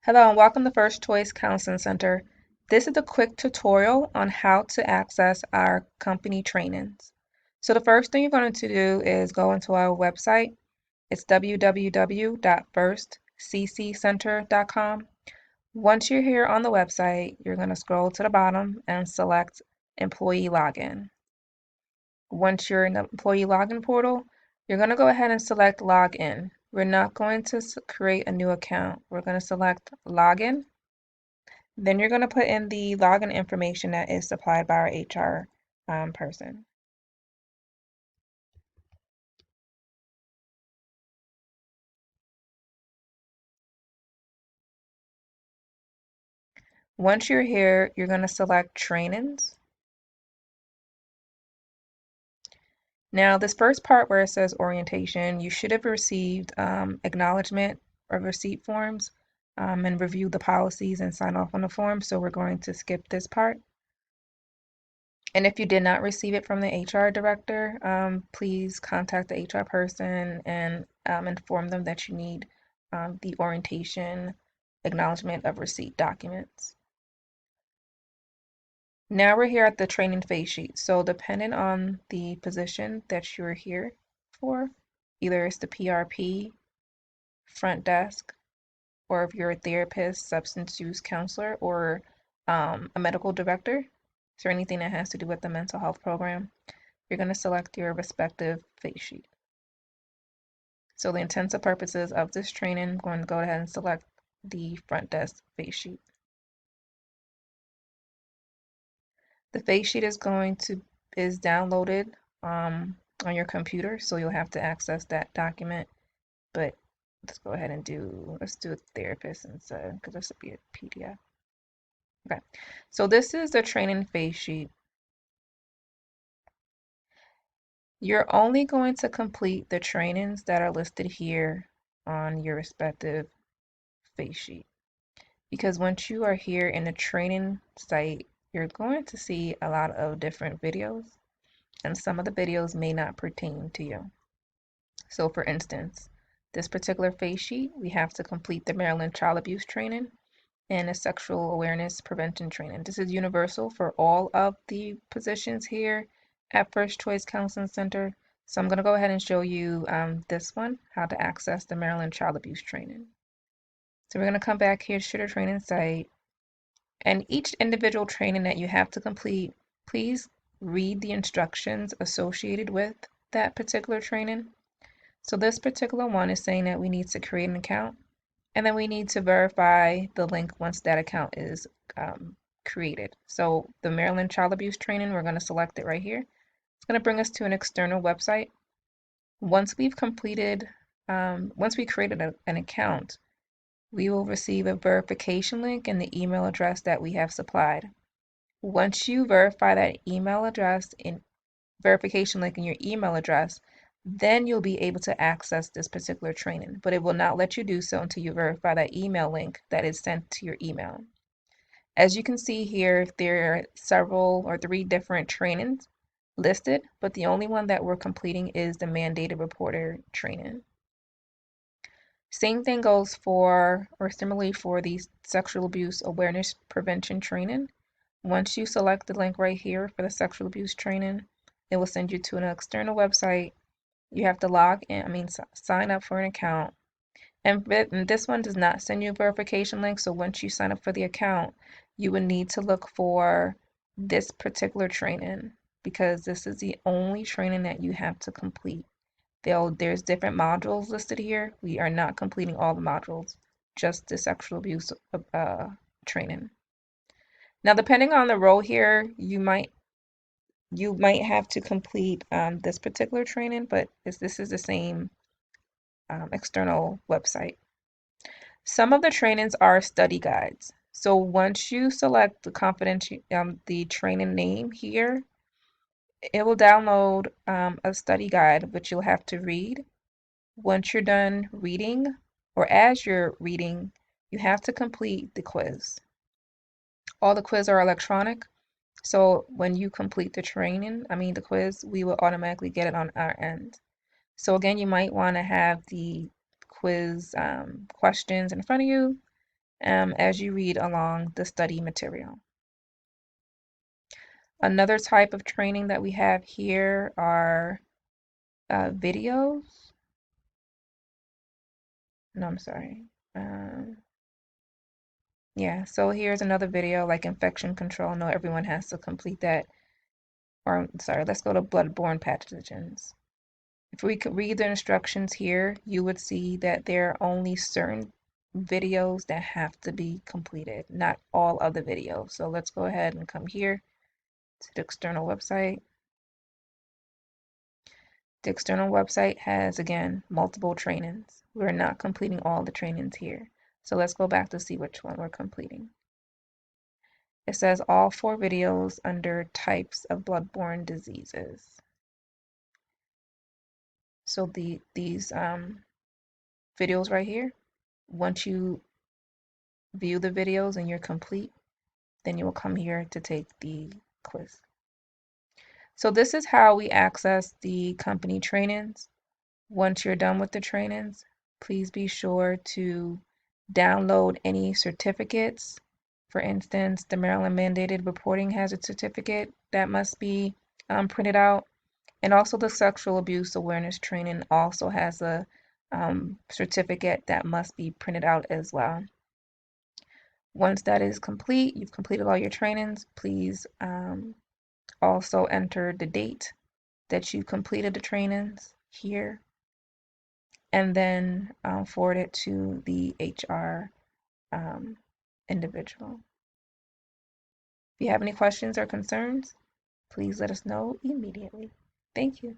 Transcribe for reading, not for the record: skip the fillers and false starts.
Hello and welcome to First Choice Counseling Center. This is a quick tutorial on how to access our company trainings. So the first thing you're going to do is go into our website. It's www.firstcccenter.com. Once you're here on the website, you're going to scroll to the bottom and select Employee Login. Once you're in the Employee Login portal, you're going to go ahead and select Login. We're not going to create a new account. We're going to select Login. Then you're going to put in the login information that is supplied by our HR person. Once you're here, you're going to select trainings. Now, this first part where it says orientation, you should have received acknowledgement of receipt forms and review the policies and sign off on the form. So we're going to skip this part. And if you did not receive it from the HR director, please contact the HR person and inform them that you need the orientation acknowledgement of receipt documents. Now we're here at the training phase sheet. So depending on the position that you're here for, either it's the PRP, front desk, or if you're a therapist, substance use counselor, or a medical director, so anything that has to do with the mental health program, you're going to select your respective phase sheet. So the intents and purposes of this training, I'm going to go ahead and select the front desk phase sheet. The phase sheet is downloaded on your computer, so you'll have to access that document. But let's do a therapist instead, because this will be a PDF. Okay, so this is the training phase sheet. You're only going to complete the trainings that are listed here on your respective phase sheet. Because once you are here in the training site, you're going to see a lot of different videos, and some of the videos may not pertain to you. So for instance, this particular phase sheet, we have to complete the Maryland child abuse training and a sexual awareness prevention training. This is universal for all of the positions here at First Choice Counseling Center. So I'm going to go ahead and show you this one, how to access the Maryland child abuse training. So we're going to come back here to the training site, and each individual training that you have to complete, please read the instructions associated with that particular training. So this particular one is saying that we need to create an account, and then we need to verify the link once that account is created. So the Maryland Child Abuse Training, we're going to select it right here. It's going to bring us to an external website. Once we created an account, we will receive a verification link in the email address that we have supplied. Once you verify that email address in verification link in your email address, then you'll be able to access this particular training, but it will not let you do so until you verify that email link that is sent to your email. As you can see here, there are several or 3 different trainings listed, but the only one that we're completing is the mandated reporter training. Same thing goes for, or similarly for the sexual abuse awareness prevention training. Once you select the link right here for the sexual abuse training, it will send you to an external website. You have to sign up for an account. And this one does not send you a verification link. So once you sign up for the account, you would need to look for this particular training, because this is the only training that you have to complete. There's different modules listed here. We are not completing all the modules, just the sexual abuse training. Now, depending on the role here, you might have to complete this particular training, but this is the same external website. Some of the trainings are study guides. So once you select the training name here, it will download a study guide, which you'll have to read. Once you're done reading, or as you're reading, you have to complete the quiz. All the quiz are electronic. So when you complete the quiz, we will automatically get it on our end. So again, you might want to have the quiz questions in front of you, as you read along the study material. Another type of training that we have here are videos. No, I'm sorry. Yeah, so here's another video like infection control. No, everyone has to complete that. Or, sorry, let's go to bloodborne pathogens. If we could read the instructions here, you would see that there are only certain videos that have to be completed, not all of the videos. So let's go ahead and come here to the external website. The external website has, again, multiple trainings. We're not completing all the trainings here. So let's go back to see which one we're completing. It says all 4 videos under types of bloodborne diseases. So these videos right here, once you view the videos and you're complete, then you will come here to take the quiz. So this is how we access the company trainings. Once you're done with the trainings, please be sure to download any certificates. For instance, the Maryland Mandated Reporting Hazard Certificate that must be printed out. And also the Sexual Abuse Awareness Training also has a certificate that must be printed out as well. Once that is complete, you've completed all your trainings, please also enter the date that you completed the trainings here, and then forward it to the HR individual. If you have any questions or concerns, please let us know immediately. Thank you.